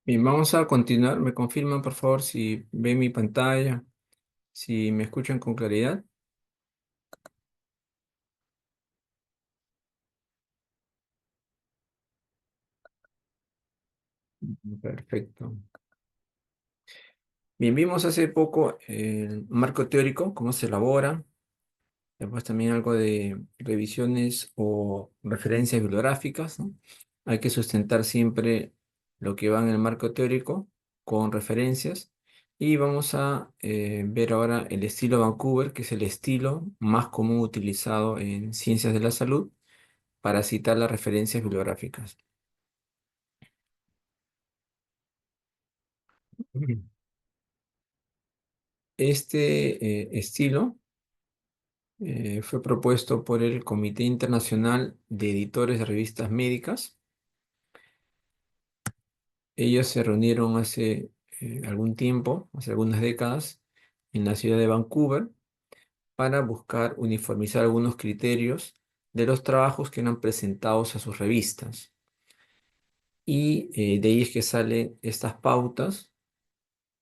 Bien, vamos a continuar. ¿Me confirman, por favor, si ven mi pantalla, si me escuchan con claridad? Perfecto. Bien, vimos hace poco el marco teórico, cómo se elabora, después también algo de revisiones o referencias bibliográficas, ¿no? Hay que sustentar siempre lo que va en el marco teórico con referencias. Y vamos a ver ahora el estilo Vancouver, que es el estilo más común utilizado en ciencias de la salud para citar las referencias bibliográficas. Ujú. Este estilo fue propuesto por el Comité Internacional de Editores de Revistas Médicas. Ellos se reunieron hace algún tiempo, hace algunas décadas, en la ciudad de Vancouver para buscar uniformizar algunos criterios de los trabajos que eran presentados a sus revistas. Y de ahí es que salen estas pautas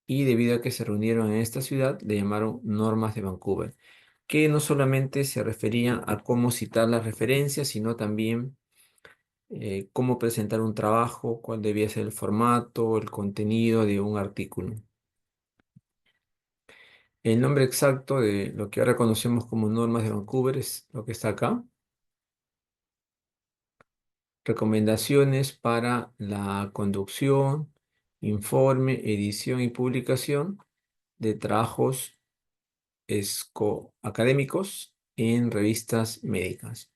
y debido a que se reunieron en esta ciudad, le llamaron normas de Vancouver, que no solamente se referían a cómo citar las referencias, sino también cómo presentar un trabajo, cuál debía ser el formato, el contenido de un artículo. El nombre exacto de lo que ahora conocemos como normas de Vancouver es lo que está acá. Recomendaciones para la conducción, informe, edición y publicación de trabajos académicos en revistas médicas.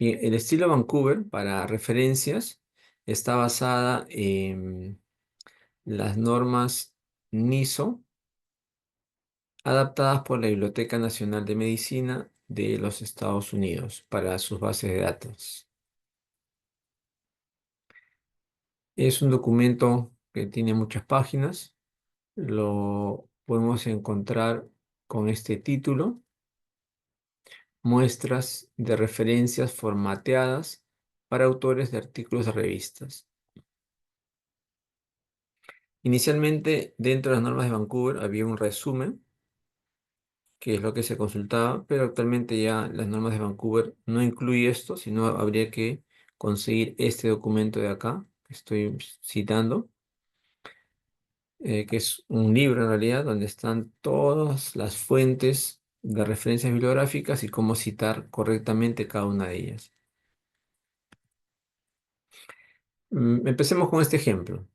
Bien, el estilo Vancouver para referencias está basada en las normas NISO adaptadas por la Biblioteca Nacional de Medicina de los Estados Unidos para sus bases de datos. Es un documento que tiene muchas páginas. Lo podemos encontrar con este título: Muestras de referencias formateadas para autores de artículos de revistas. Inicialmente, dentro de las normas de Vancouver había un resumen, que es lo que se consultaba, pero actualmente ya las normas de Vancouver no incluye esto, sino habría que conseguir este documento de acá, que estoy citando, que es un libro en realidad, donde están todas las fuentes de referencias bibliográficas y cómo citar correctamente cada una de ellas. Empecemos con este ejemplo.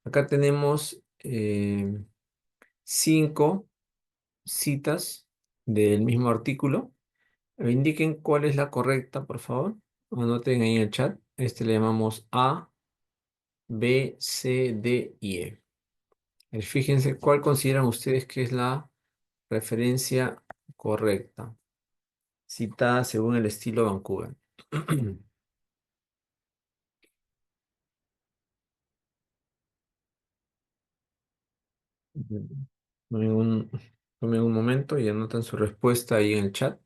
Acá tenemos 5 citas del mismo artículo. Indiquen cuál es la correcta, por favor. Anoten ahí en el chat. Este le llamamos A, B, C, D y E. Fíjense cuál consideran ustedes que es la referencia correcta, citada según el estilo Vancouver. Tomen un, tomen un momento y anoten su respuesta ahí en el chat.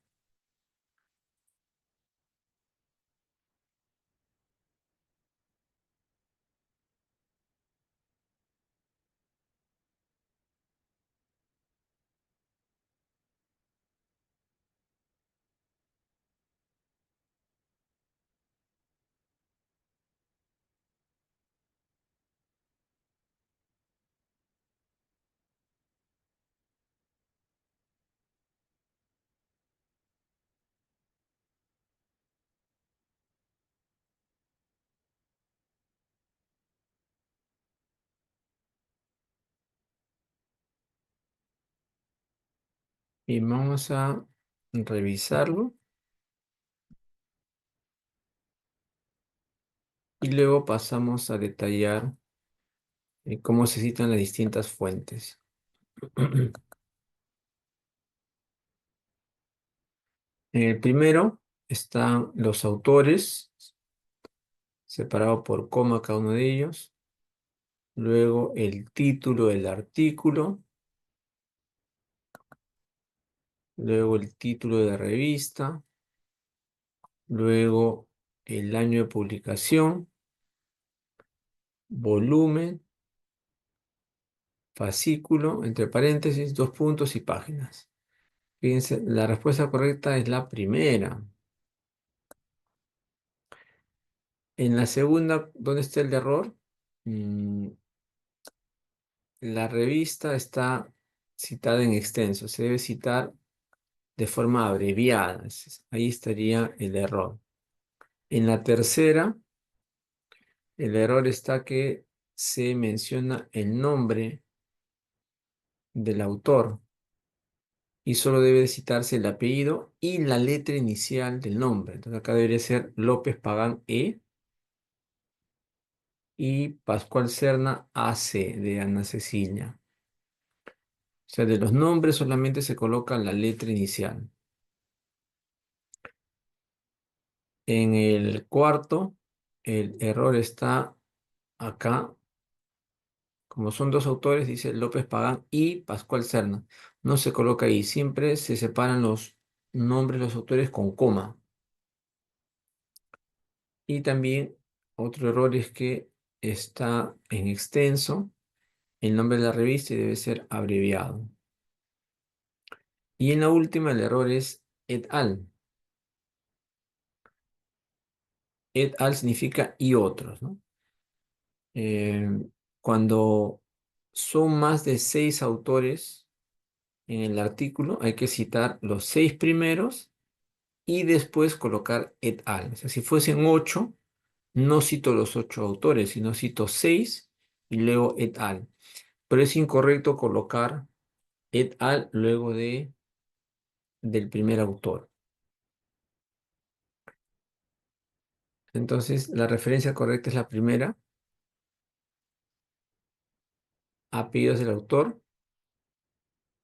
Y vamos a revisarlo y luego pasamos a detallar cómo se citan las distintas fuentes. En el primero están los autores, separado por coma cada uno de ellos. Luego el título del artículo. Luego el título de la revista. Luego el año de publicación. volumen, fascículo, entre paréntesis, dos puntos y páginas. Fíjense, la respuesta correcta es la primera. En la segunda, ¿dónde está el error? Mm, la revista está citada en extenso. Se debe citar de forma abreviada. Ahí estaría el error. En la tercera, el error está que se menciona el nombre del autor y solo debe citarse el apellido y la letra inicial del nombre. Entonces acá debería ser López Pagán E y Pascual Serna AC de Ana Cecilia. O sea, de los nombres solamente se coloca la letra inicial. En el cuarto, el error está acá. Como son dos autores, dice López Pagán y Pascual Serna. No se coloca ahí. Siempre se separan los nombres de los autores con coma. Y también otro error es que está en extenso el nombre de la revista y debe ser abreviado. Y en la última el error es et al. Et al significa y otros, ¿no? Eh, Cuando son más de 6 autores en el artículo, hay que citar los 6 primeros y después colocar et al. O sea, si fuesen 8, no cito los 8 autores, sino cito 6 y luego et al. Pero es incorrecto colocar et al luego del primer autor. Entonces, la referencia correcta es la primera, apellidos del autor,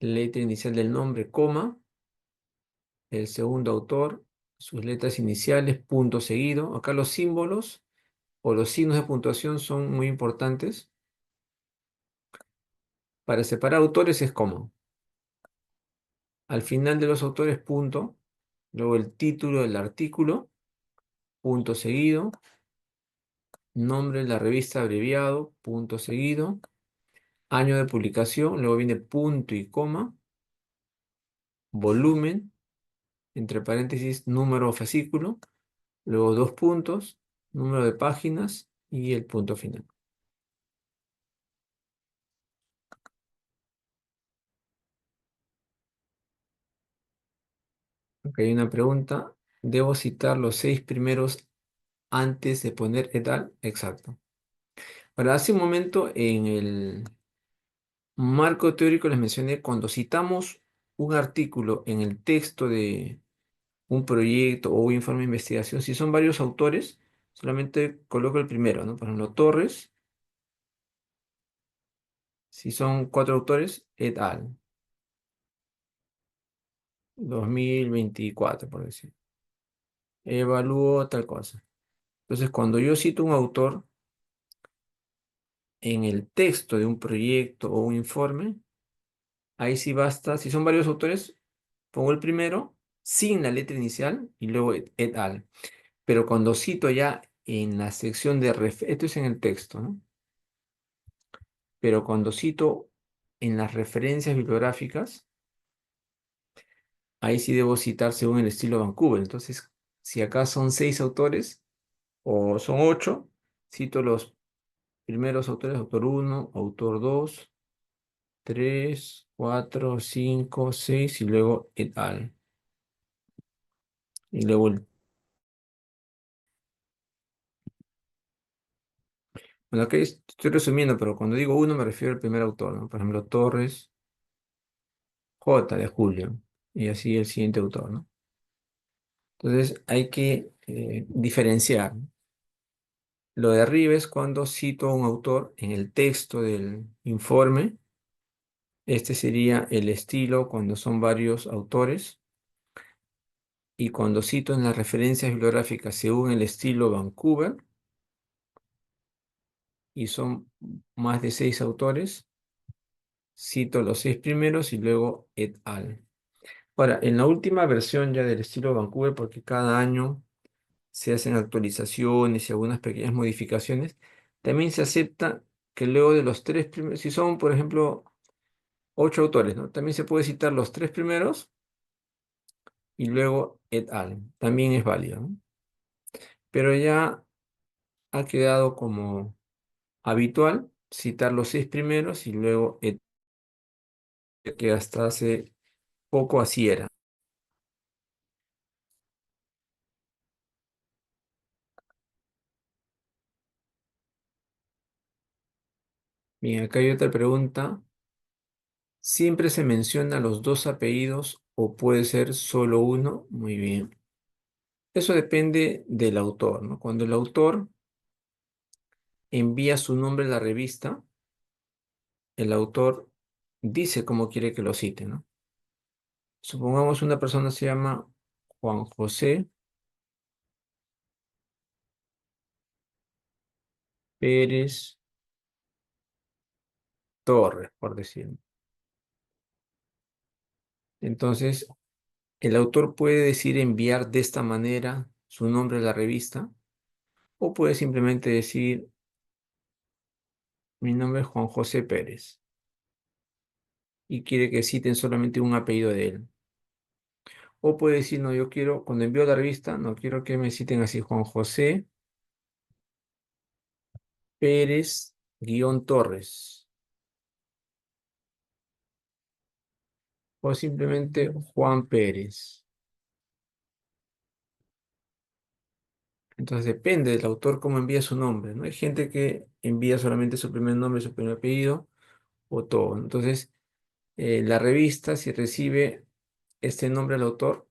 letra inicial del nombre, coma, el segundo autor, sus letras iniciales, punto seguido. Acá los símbolos o los signos de puntuación son muy importantes. Para separar autores es como. Al final de los autores, punto. Luego el título del artículo, punto seguido. Nombre de la revista abreviado, punto seguido. Año de publicación, luego viene punto y coma. Volumen, entre paréntesis, número o fascículo. Luego dos puntos, número de páginas y el punto final. Ok, hay una pregunta. ¿Debo citar los 6 primeros antes de poner et al? Exacto. Ahora, hace un momento en el marco teórico les mencioné, cuando citamos un artículo en el texto de un proyecto o un informe de investigación, si son varios autores, solamente coloco el primero, ¿no? Por ejemplo, Torres, si son 4 autores, et al. 2024, por decir. Evalúo tal cosa. Entonces, cuando yo cito un autor en el texto de un proyecto o un informe, ahí sí basta, si son varios autores, pongo el primero sin la letra inicial y luego et al. Pero cuando cito ya en la sección de esto es en el texto, ¿no? Pero cuando cito en las referencias bibliográficas, ahí sí debo citar según el estilo Vancouver. Entonces, si acá son 6 autores o son 8, cito los primeros autores, autor uno, autor 2, 3, 4, 5, 6 y luego et al. Y luego, bueno, aquí estoy resumiendo, pero cuando digo uno me refiero al primer autor, ¿no? Por ejemplo, Torres, J de Julio, y así el siguiente autor, ¿no? Entonces hay que diferenciar. Lo de arriba es cuando cito a un autor en el texto del informe. Este sería el estilo cuando son varios autores. Y cuando cito en las referencias bibliográficas según el estilo Vancouver, y son más de 6 autores, cito los 6 primeros y luego et al. Ahora, en la última versión ya del estilo Vancouver, porque cada año se hacen actualizaciones y algunas pequeñas modificaciones, También se acepta que luego de los tres primeros, si son, por ejemplo, 8 autores, ¿no? También se puede citar los tres primeros y luego et al. También es válido, ¿no? Pero ya ha quedado como habitual citar los 6 primeros y luego et, que hasta hace poco así era. Bien, acá hay otra pregunta. ¿Siempre se menciona los dos apellidos o puede ser solo uno? Muy bien. Eso depende del autor, ¿no? Cuando el autor envía su nombre a la revista, el autor dice cómo quiere que lo cite, ¿no? Supongamos una persona se llama Juan José Pérez Torres, por decirlo. Entonces, el autor puede decir enviar de esta manera su nombre a la revista o puede simplemente decir mi nombre es Juan José Pérez y quiere que citen solamente un apellido de él. O puede decir, no, yo quiero, cuando envío la revista, no quiero que me citen así Juan José Pérez guión Torres o simplemente Juan Pérez. Entonces depende del autor cómo envía su nombre, ¿no? Hay gente que envía solamente su primer nombre, su primer apellido o todo. Entonces, la revista, si recibe este nombre al autor,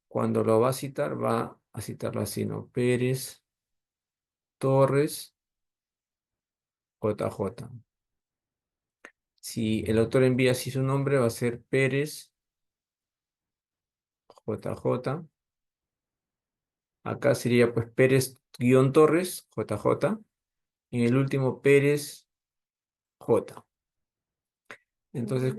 cuando lo va a citarlo así, ¿no? Pérez Torres JJ. Si el autor envía así su nombre, va a ser Pérez JJ. Acá sería pues Pérez guión Torres JJ. En el último Pérez J. Entonces,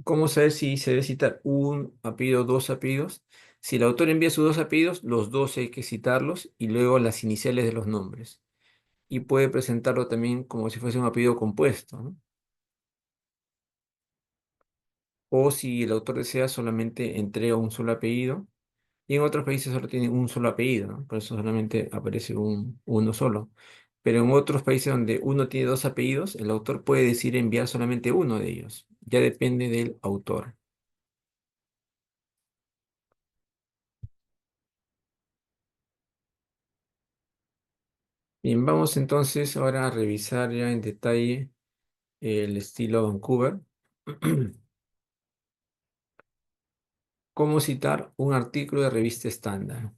¿cómo saber si se debe citar un apellido o dos apellidos? Si el autor envía sus dos apellidos, los dos hay que citarlos y luego las iniciales de los nombres. Y puede presentarlo también como si fuese un apellido compuesto, ¿no? O si el autor desea, solamente entrega un solo apellido. Y en otros países solo tienen un solo apellido, ¿no? Por eso solamente aparece uno solo. Pero en otros países donde uno tiene dos apellidos, el autor puede decir enviar solamente uno de ellos. Ya depende del autor. Bien, vamos entonces ahora a revisar ya en detalle el estilo Vancouver. ¿Cómo citar un artículo de revista estándar?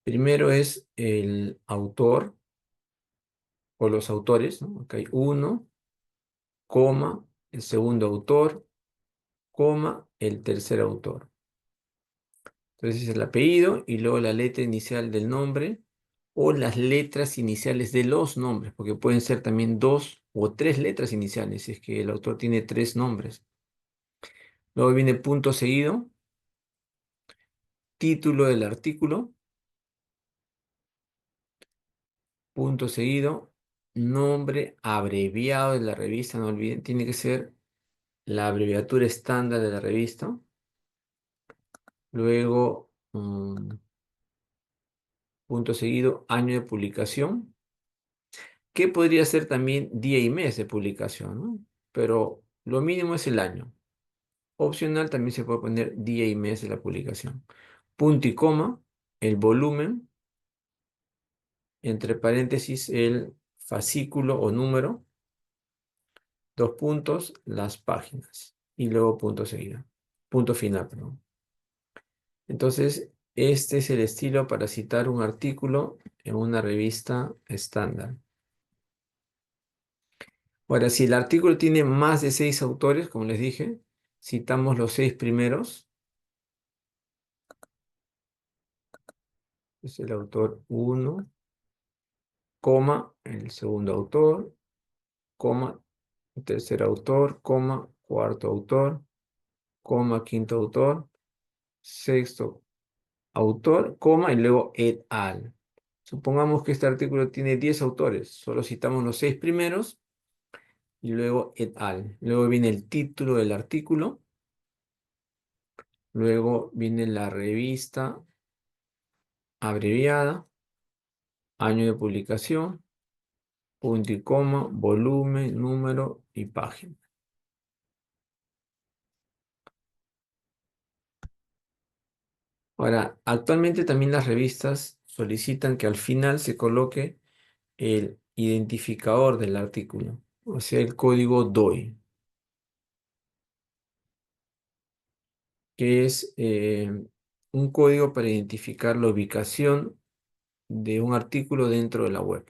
Primero es el autor o los autores, ¿no? Acá hay uno, coma, el segundo autor, coma, el tercer autor. Entonces es el apellido y luego la letra inicial del nombre o las letras iniciales de los nombres, porque pueden ser también dos o tres letras iniciales, si es que el autor tiene tres nombres. Luego viene punto seguido, título del artículo, punto seguido, nombre abreviado de la revista, no olviden, tiene que ser la abreviatura estándar de la revista. Luego, punto seguido, año de publicación, que podría ser también día y mes de publicación, ¿no? Pero lo mínimo es el año. Opcional también se puede poner día y mes de la publicación. Punto y coma, el volumen, entre paréntesis el fascículo o número, dos puntos, las páginas y luego punto seguido, punto final, perdón. Entonces, este es el estilo para citar un artículo en una revista estándar. Ahora, si el artículo tiene más de 6 autores, como les dije, citamos los 6 primeros. Es el autor uno, coma, el segundo autor, coma, tercer autor, coma, cuarto autor, coma, quinto autor, sexto autor, coma, y luego et al. Supongamos que este artículo tiene 10 autores, solo citamos los 6 primeros y luego et al. Luego viene el título del artículo, luego viene la revista abreviada, año de publicación, punto y coma, volumen, número y página. Ahora, actualmente también las revistas solicitan que al final se coloque el identificador del artículo, o sea, el código DOI, que es un código para identificar la ubicación de un artículo dentro de la web.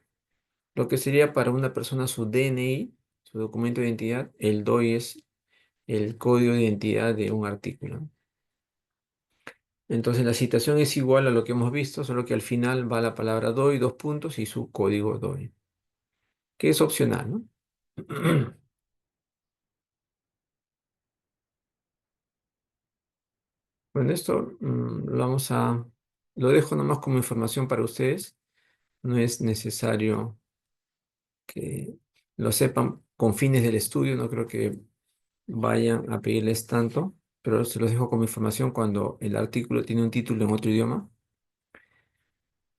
Lo que sería para una persona su DNI, su documento de identidad, el DOI es el código de identidad de un artículo. Entonces la citación es igual a lo que hemos visto, solo que al final va la palabra DOI, dos puntos y su código DOI, que es opcional, ¿no? Bueno, esto lo dejo nomás como información para ustedes. No es necesario que lo sepan con fines del estudio, no creo que vayan a pedirles tanto, pero se los dejo como información cuando el artículo tiene un título en otro idioma.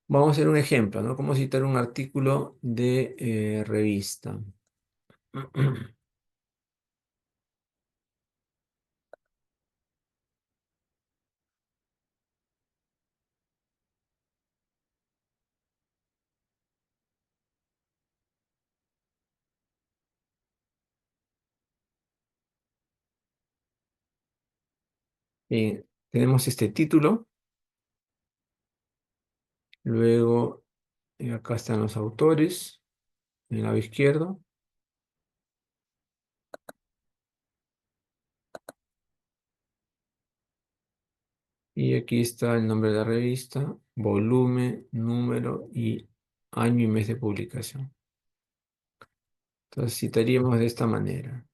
Vamos a hacer un ejemplo, ¿no? Cómo citar un artículo de revista. Tenemos este título, luego acá están los autores, en el lado izquierdo, y aquí está el nombre de la revista, volumen, número y año y mes de publicación. Entonces citaríamos de esta manera.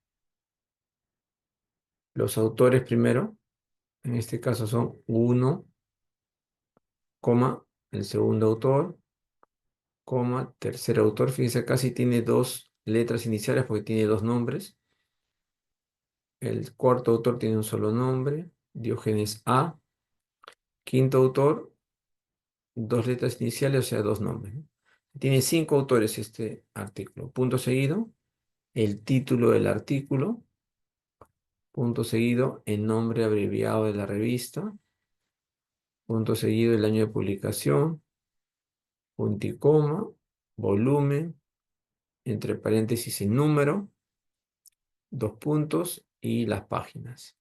Los autores primero, en este caso son uno, coma, el segundo autor, coma, tercer autor. Fíjense acá sí tiene dos letras iniciales porque tiene dos nombres. El cuarto autor tiene un solo nombre, Diógenes A. Quinto autor, dos letras iniciales, o sea, dos nombres, ¿no? Tiene cinco autores este artículo. Punto seguido, el título del artículo. Punto seguido, el nombre abreviado de la revista. Punto seguido, el año de publicación. Punto y coma, volumen, entre paréntesis el número, dos puntos y las páginas.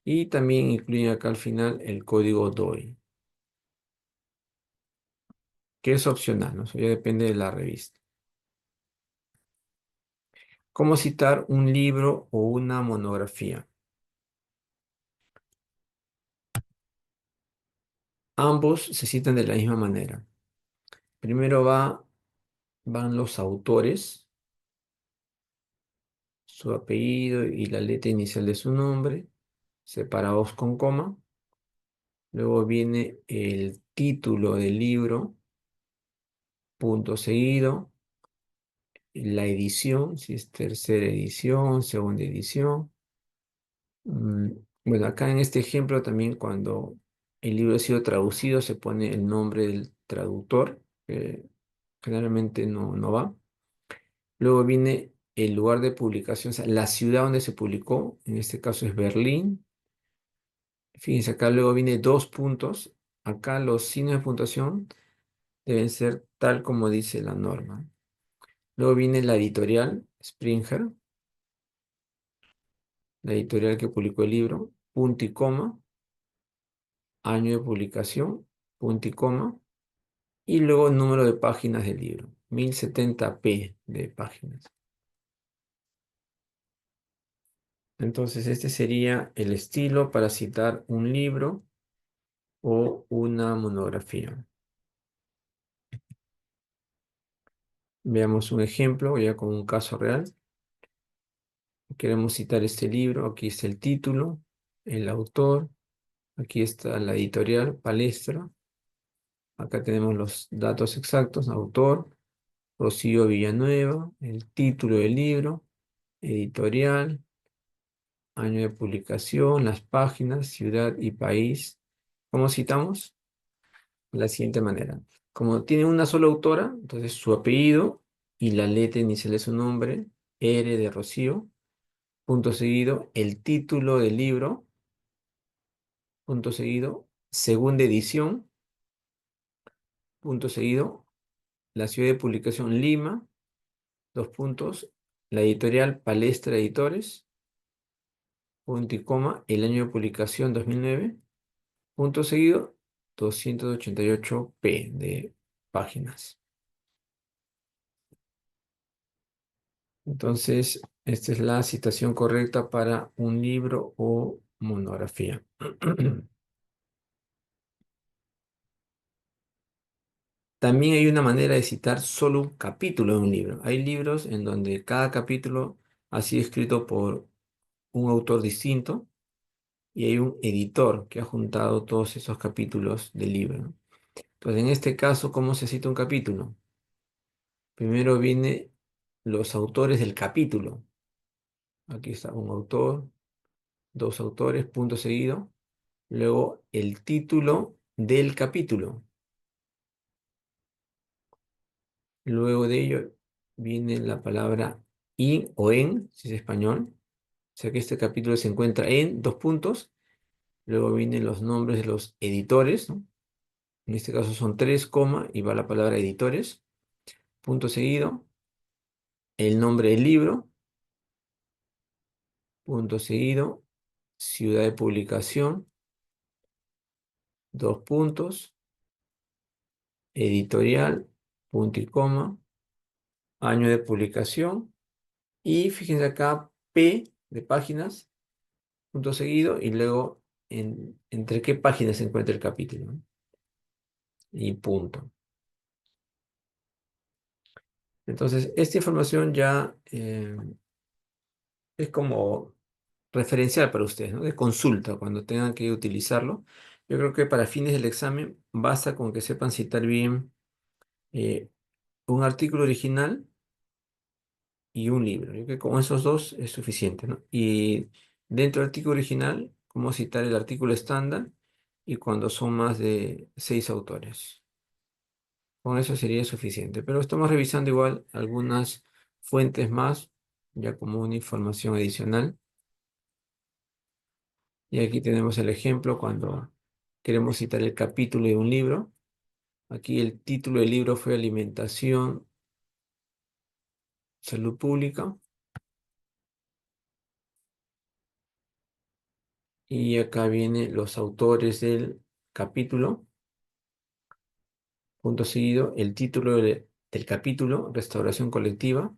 Y también incluyen acá al final el código DOI, que es opcional, ¿no? Eso ya depende de la revista. ¿Cómo citar un libro o una monografía? Ambos se citan de la misma manera. Primero van los autores, su apellido y la letra inicial de su nombre, separados con coma. Luego viene el título del libro, punto seguido, la edición, si es tercera edición, segunda edición. Mm, Bueno, acá en este ejemplo también cuando el libro ha sido traducido se pone el nombre del traductor, que generalmente no va. Luego viene el lugar de publicación, o sea, la ciudad donde se publicó, en este caso es Berlín. Fíjense, acá luego viene dos puntos. Acá los signos de puntuación deben ser tal como dice la norma. Luego viene la editorial, Springer, la editorial que publicó el libro, punto y coma, año de publicación, punto y coma, y luego número de páginas del libro, 1070p de páginas. Entonces, este sería el estilo para citar un libro o una monografía. Veamos un ejemplo, ya con un caso real. Queremos citar este libro, aquí está el título, el autor, aquí está la editorial, Palestra, Acá tenemos los datos exactos, autor, Rocío Villanueva, el título del libro, editorial, año de publicación, las páginas, ciudad y país. ¿Cómo citamos? De la siguiente manera. Como tiene una sola autora, entonces su apellido y la letra inicial de su nombre, R de Rocío, punto seguido, el título del libro, punto seguido, segunda edición, punto seguido, la ciudad de publicación Lima, dos puntos, la editorial Palestra Editores, punto y coma, el año de publicación 2009, punto seguido, 288 p de páginas. Entonces, esta es la citación correcta para un libro o monografía. También hay una manera de citar solo un capítulo de un libro. Hay libros en donde cada capítulo ha sido escrito por un autor distinto y hay un editor que ha juntado todos esos capítulos del libro, ¿no? Entonces, en este caso, ¿cómo se cita un capítulo? Primero viene los autores del capítulo. Aquí está un autor, dos autores, punto seguido. Luego el título del capítulo. Luego de ello viene la palabra in o en, si es español. O sea que este capítulo se encuentra en dos puntos. Luego vienen los nombres de los editores, ¿no? En este caso son tres, coma, y va la palabra editores. Punto seguido. El nombre del libro. Punto seguido. Ciudad de publicación. Dos puntos. Editorial. Punto y coma. Año de publicación. Y fíjense acá, P de páginas, punto seguido, y luego entre qué páginas se encuentra el capítulo, ¿no? Y punto. Entonces, esta información ya es como referencial para ustedes, ¿no? De consulta cuando tengan que utilizarlo. Yo creo que para fines del examen basta con que sepan citar bien eh, un artículo original y un libro. Yo creo que con esos dos es suficiente, ¿no? Y dentro del artículo original, cómo citar el artículo estándar y cuando son más de 6 autores. Con eso sería suficiente. Pero estamos revisando igual algunas fuentes más, ya como una información adicional. Y aquí tenemos el ejemplo cuando queremos citar el capítulo de un libro. Aquí el título del libro fue Alimentación, Salud Pública. Y acá vienen los autores del capítulo. Punto seguido, el título del capítulo, Restauración Colectiva.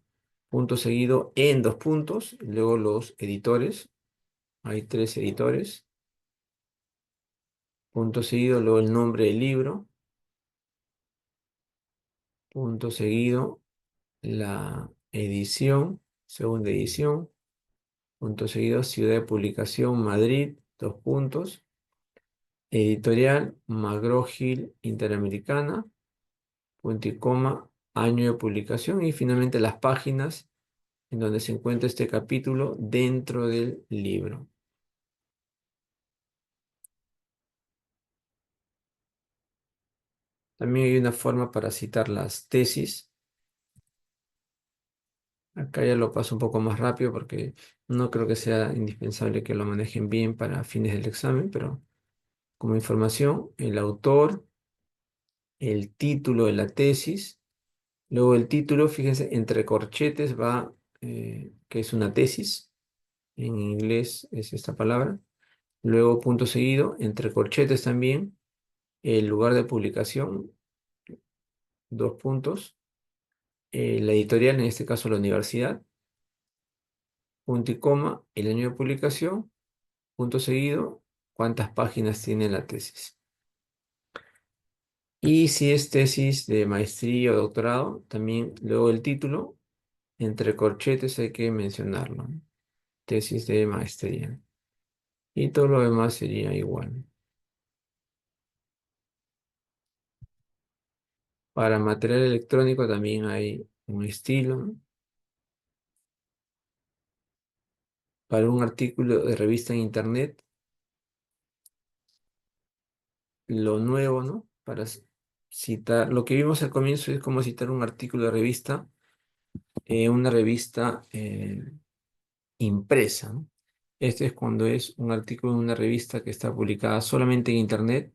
Punto seguido, en dos puntos. Luego los editores. Hay tres editores. Punto seguido, luego el nombre del libro. Punto seguido, la edición, segunda edición. Punto seguido, ciudad de publicación, Madrid. Dos puntos. Editorial, McGraw-Hill Interamericana. Punto y coma, año de publicación y finalmente las páginas en donde se encuentra este capítulo dentro del libro. También hay una forma para citar las tesis. Acá ya lo paso un poco más rápido porque no creo que sea indispensable que lo manejen bien para fines del examen, pero como información, el autor, el título de la tesis, luego el título, fíjense, entre corchetes va, que es una tesis, en inglés es esta palabra. Luego, punto seguido, entre corchetes también, el lugar de publicación, dos puntos, la editorial, en este caso la universidad, punto y coma, el año de publicación, punto seguido, cuántas páginas tiene la tesis. Y si es tesis de maestría o doctorado, también luego el título, entre corchetes hay que mencionarlo, ¿no? Tesis de maestría. Y todo lo demás sería igual. Para material electrónico también hay un estilo, ¿no? Para un artículo de revista en internet, lo nuevo, ¿no? Para citar, lo que vimos al comienzo es como citar un artículo de revista, una revista impresa, ¿no? Este es cuando es un artículo en una revista que está publicada solamente en internet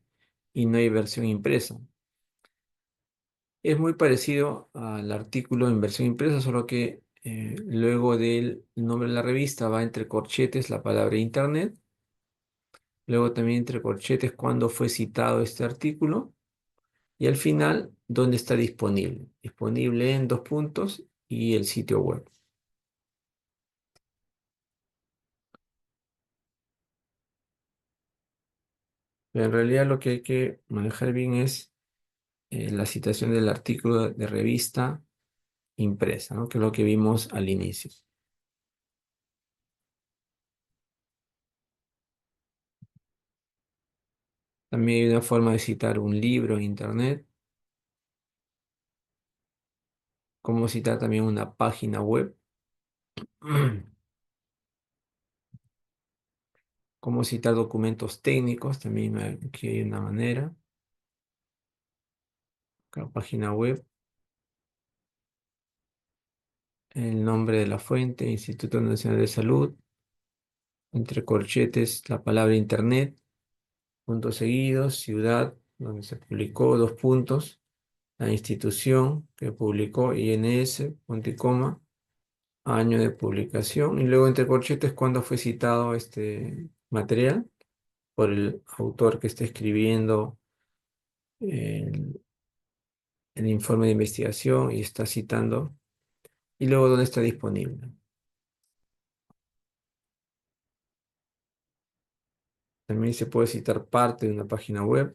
y no hay versión impresa. Es muy parecido al artículo en versión impresa, solo que luego del nombre de la revista va entre corchetes la palabra internet, luego también entre corchetes cuándo fue citado este artículo y al final dónde está disponible. Disponible en dos puntos y el sitio web. Pero en realidad lo que hay que manejar bien es la citación del artículo de revista impresa, ¿no? Que es lo que vimos al inicio. También hay una forma de citar un libro en internet, cómo citar también una página web, cómo citar documentos técnicos, también aquí hay una manera, la página web, el nombre de la fuente, Instituto Nacional de Salud, entre corchetes la palabra internet, puntos seguidos, ciudad, donde se publicó, dos puntos, la institución que publicó, INS, punto y coma, año de publicación, y luego entre corchetes cuándo fue citado este material por el autor que está escribiendo el, el informe de investigación y está citando, y luego dónde está disponible. También se puede citar parte de una página web.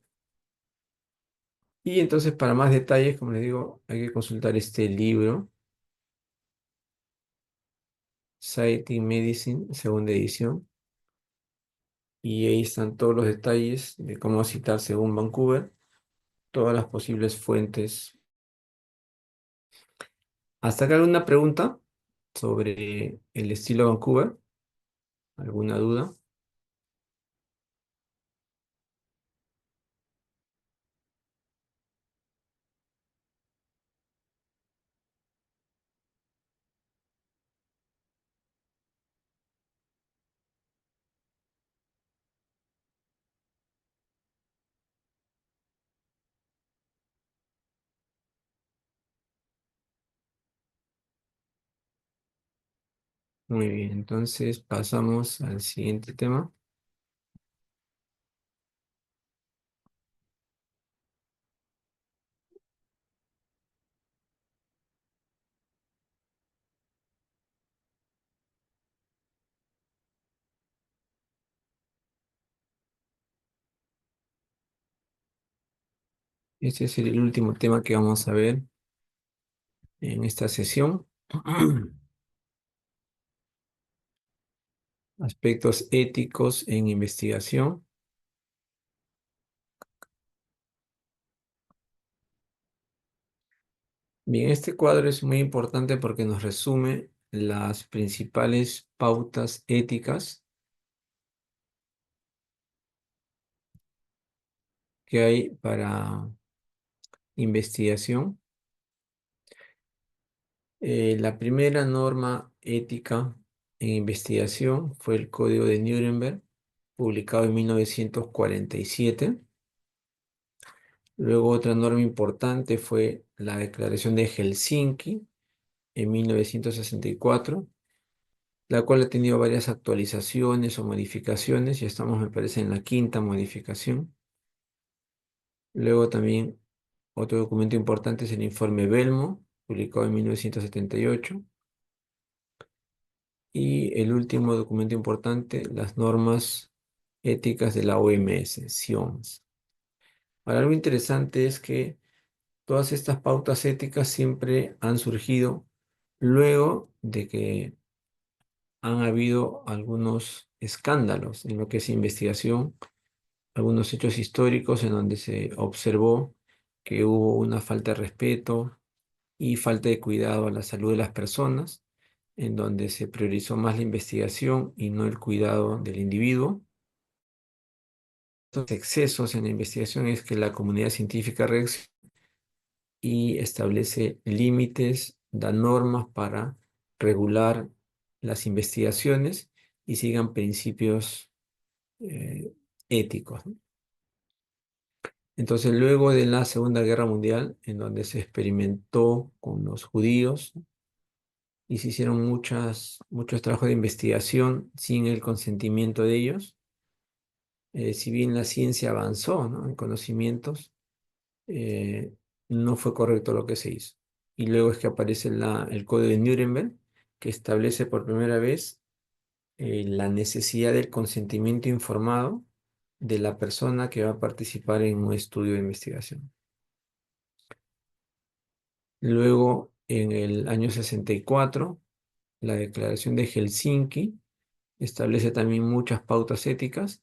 Y entonces para más detalles, como les digo, hay que consultar este libro, Citing Medicine, segunda edición. Y ahí están todos los detalles de cómo citar según Vancouver, todas las posibles fuentes. ¿Hasta acá alguna pregunta sobre el estilo Vancouver? ¿Alguna duda? Muy bien, entonces pasamos al siguiente tema. Este es el último tema que vamos a ver en esta sesión. Aspectos éticos en investigación. Bien, este cuadro es muy importante porque nos resume las principales pautas éticas que hay para investigación. La primera norma ética en investigación fue el Código de Nuremberg, publicado en 1947. Luego otra norma importante fue la Declaración de Helsinki en 1964, la cual ha tenido varias actualizaciones o modificaciones, y estamos, me parece, en la quinta modificación. Luego también otro documento importante es el informe Belmo, publicado en 1978. Y el último documento importante, las normas éticas de la OMS, SIOMS. Ahora, algo interesante es que todas estas pautas éticas siempre han surgido luego de que han habido algunos escándalos en lo que es investigación, algunos hechos históricos en donde se observó que hubo una falta de respeto y falta de cuidado a la salud de las personas, en donde se priorizó más la investigación y no el cuidado del individuo. Los excesos en la investigación es que la comunidad científica reacciona y establece límites, da normas para regular las investigaciones y sigan principios eh, éticos, ¿no? Entonces, luego de la Segunda Guerra Mundial, en donde se experimentó con los judíos y se hicieron muchos trabajos de investigación sin el consentimiento de ellos, si bien la ciencia avanzó, ¿no?, en conocimientos, eh, no fue correcto lo que se hizo. Y luego es que aparece el Código de Nuremberg, que establece por primera vez la necesidad del consentimiento informado de la persona que va a participar en un estudio de investigación. Luego, en el año 64, la Declaración de Helsinki establece también muchas pautas éticas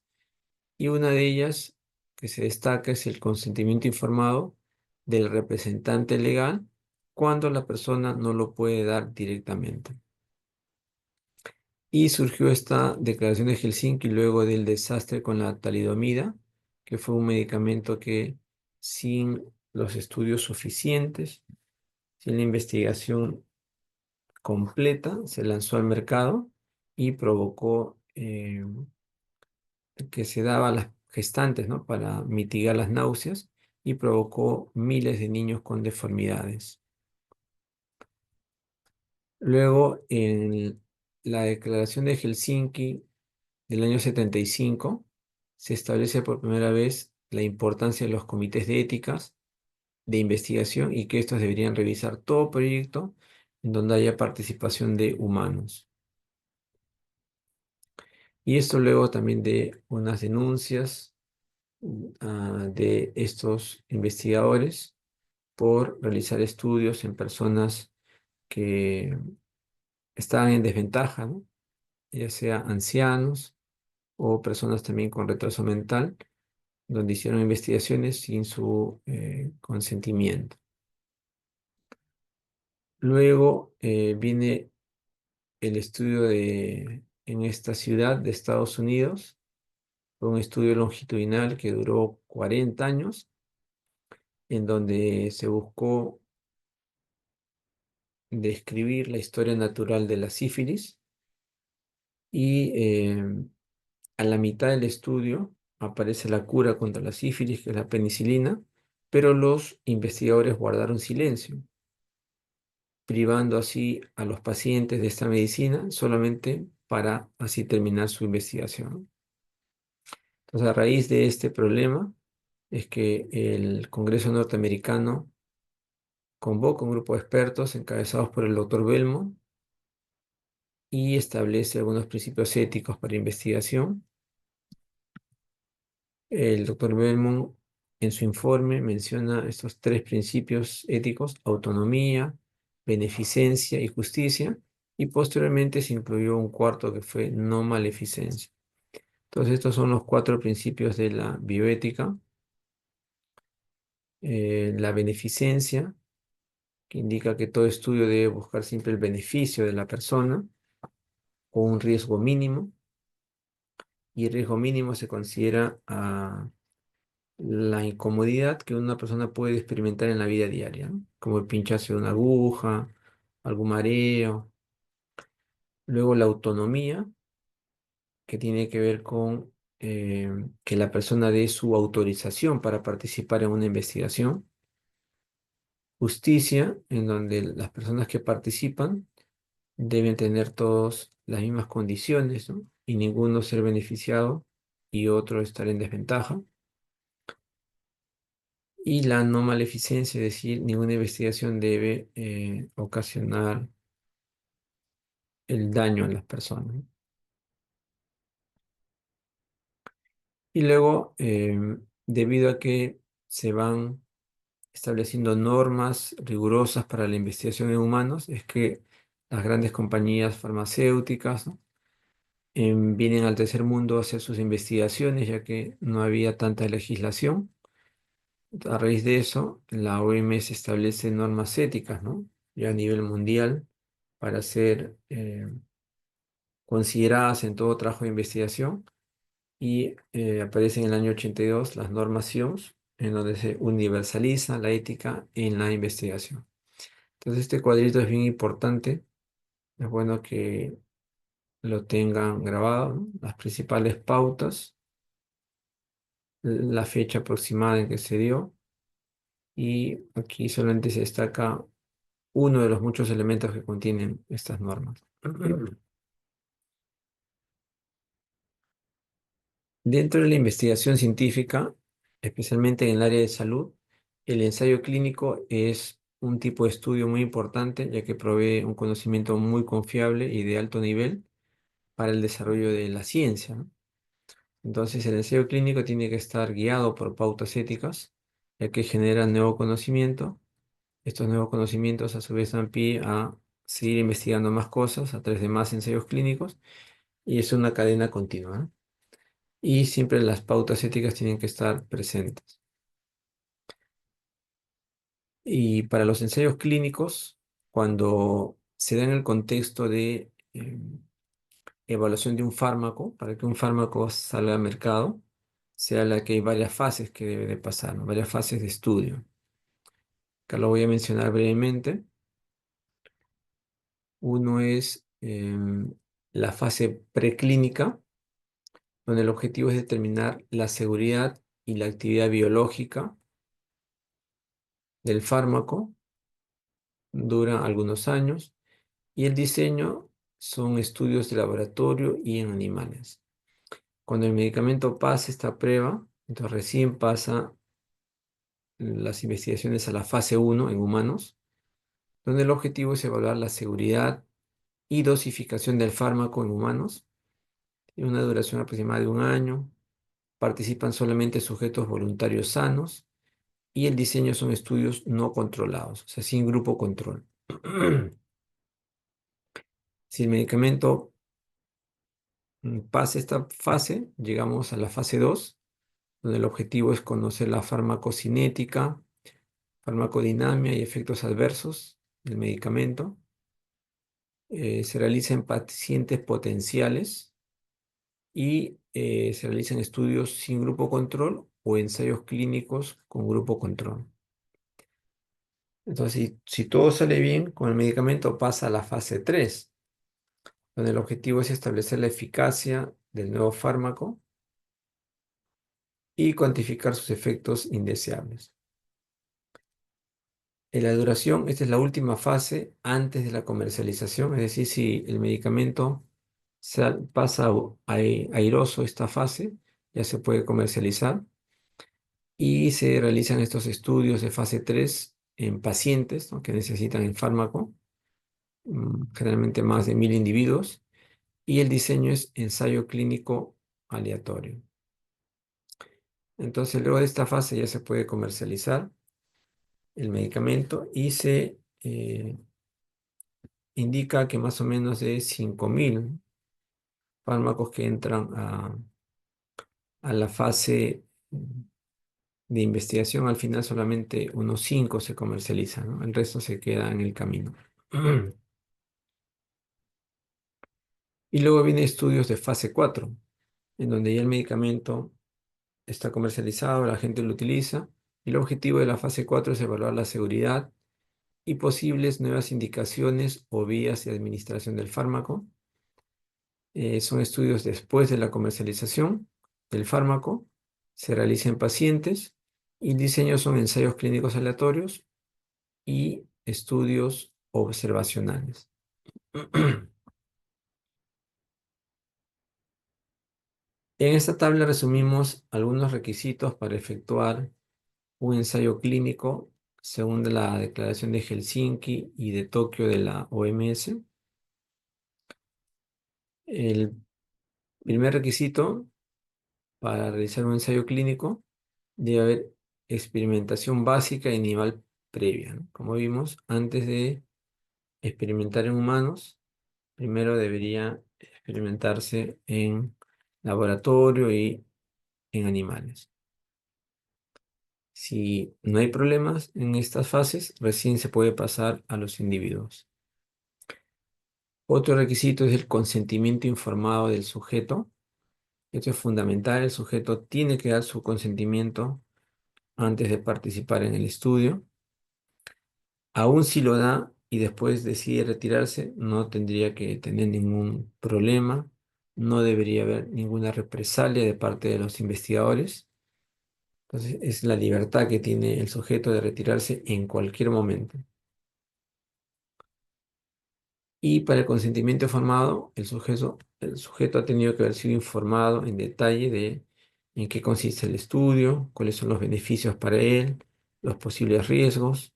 y una de ellas que se destaca es el consentimiento informado del representante legal cuando la persona no lo puede dar directamente. Y surgió esta declaración de Helsinki luego del desastre con la talidomida, que fue un medicamento que sin los estudios suficientes, sin la investigación completa, se lanzó al mercado y provocó que se daba a las gestantes, ¿no?, para mitigar las náuseas y provocó miles de niños con deformidades. Luego, en la Declaración de Helsinki del año 75, se establece por primera vez la importancia de los comités de éticas de investigación y que estos deberían revisar todo proyecto en donde haya participación de humanos. Y esto luego también de unas denuncias de estos investigadores por realizar estudios en personas que estaban en desventaja, ¿no?, ya sea ancianos o personas también con retraso mental, donde hicieron investigaciones sin su consentimiento. Luego viene el estudio en esta ciudad de Estados Unidos. Fue un estudio longitudinal que duró 40 años, en donde se buscó describir la historia natural de la sífilis y a la mitad del estudio aparece la cura contra la sífilis, que es la penicilina, pero los investigadores guardaron silencio, privando así a los pacientes de esta medicina solamente para así terminar su investigación. Entonces, a raíz de este problema es que el Congreso norteamericano convoca un grupo de expertos encabezados por el doctor Belmont y establece algunos principios éticos para investigación. El doctor Belmont en su informe menciona estos tres principios éticos: autonomía, beneficencia y justicia, y posteriormente se incluyó un cuarto que fue no maleficencia. Entonces, estos son los cuatro principios de la bioética. La beneficencia, que indica que todo estudio debe buscar siempre el beneficio de la persona con un riesgo mínimo, y el riesgo mínimo se considera la incomodidad que una persona puede experimentar en la vida diaria, ¿no?, como el pincharse de una aguja, algún mareo. Luego la autonomía, que tiene que ver con que la persona dé su autorización para participar en una investigación. Justicia, en donde las personas que participan deben tener todos las mismas condiciones, ¿no?, y ninguno ser beneficiado y otro estar en desventaja. Y la no maleficencia, es decir, ninguna investigación debe ocasionar el daño a las personas. Y luego, debido a que se van estableciendo normas rigurosas para la investigación en humanos, es que las grandes compañías farmacéuticas, ¿no?, vienen al tercer mundo a hacer sus investigaciones, ya que no había tanta legislación. A raíz de eso, la OMS establece normas éticas, ¿no? Ya a nivel mundial para ser consideradas en todo trabajo de investigación y aparece en el año 82 las normas SIOMS, en donde se universaliza la ética en la investigación. Entonces, este cuadrito es bien importante, es bueno que lo tengan grabado, ¿no? Las principales pautas, la fecha aproximada en que se dio, y aquí solamente se destaca uno de los muchos elementos que contienen estas normas. Dentro de la investigación científica, especialmente en el área de salud, el ensayo clínico es un tipo de estudio muy importante, ya que provee un conocimiento muy confiable y de alto nivel para el desarrollo de la ciencia, ¿no? Entonces, el ensayo clínico tiene que estar guiado por pautas éticas, ya que genera nuevo conocimiento. Estos nuevos conocimientos, a su vez, dan pie a seguir investigando más cosas a través de más ensayos clínicos, y es una cadena continua, ¿no? Y siempre las pautas éticas tienen que estar presentes. Y para los ensayos clínicos, cuando se da en el contexto de evaluación de un fármaco, para que un fármaco salga al mercado, se habla que hay varias fases que debe de pasar, ¿no? Varias fases de estudio. Acá lo voy a mencionar brevemente. Uno es la fase preclínica, donde el objetivo es determinar la seguridad y la actividad biológica del fármaco, dura algunos años, y el diseño son estudios de laboratorio y en animales. Cuando el medicamento pasa esta prueba, entonces recién pasa las investigaciones a la fase uno en humanos, donde el objetivo es evaluar la seguridad y dosificación del fármaco en humanos. Tiene una duración aproximada de un año. Participan solamente sujetos voluntarios sanos y el diseño son estudios no controlados, o sea, sin grupo control. Si el medicamento pasa esta fase, llegamos a la fase 2, donde el objetivo es conocer la farmacocinética, farmacodinamia y efectos adversos del medicamento. Se realiza en pacientes potenciales y se realizan estudios sin grupo control o ensayos clínicos con grupo control. Entonces, si todo sale bien, con el medicamento pasa a la fase 3, donde el objetivo es establecer la eficacia del nuevo fármaco y cuantificar sus efectos indeseables. En la duración, esta es la última fase antes de la comercialización, es decir, si el medicamento pasa airoso esta fase, ya se puede comercializar y se realizan estos estudios de fase 3 en pacientes, ¿no?, que necesitan el fármaco, generalmente más de 1000 individuos, y el diseño es ensayo clínico aleatorio. Entonces, luego de esta fase ya se puede comercializar el medicamento y se indica que más o menos de 5000 fármacos que entran a la fase de investigación, al final solamente unos 5 se comercializan, ¿no? El resto se queda en el camino. Y luego vienen estudios de fase 4, en donde ya el medicamento está comercializado, la gente lo utiliza, y el objetivo de la fase 4 es evaluar la seguridad y posibles nuevas indicaciones o vías de administración del fármaco. Son estudios después de la comercialización del fármaco, se realizan en pacientes y el diseño son ensayos clínicos aleatorios y estudios observacionales. En esta tabla resumimos algunos requisitos para efectuar un ensayo clínico según la Declaración de Helsinki y de Tokio de la OMS. El primer requisito para realizar un ensayo clínico debe haber experimentación básica y animal previa, ¿no? Como vimos, antes de experimentar en humanos, primero debería experimentarse en laboratorio y en animales. Si no hay problemas en estas fases, recién se puede pasar a los individuos. Otro requisito es el consentimiento informado del sujeto. Esto es fundamental. El sujeto tiene que dar su consentimiento antes de participar en el estudio. Aún si lo da y después decide retirarse, no tendría que tener ningún problema. No debería haber ninguna represalia de parte de los investigadores. Entonces, es la libertad que tiene el sujeto de retirarse en cualquier momento. Y para el consentimiento informado, el sujeto ha tenido que haber sido informado en detalle de en qué consiste el estudio, cuáles son los beneficios para él, los posibles riesgos,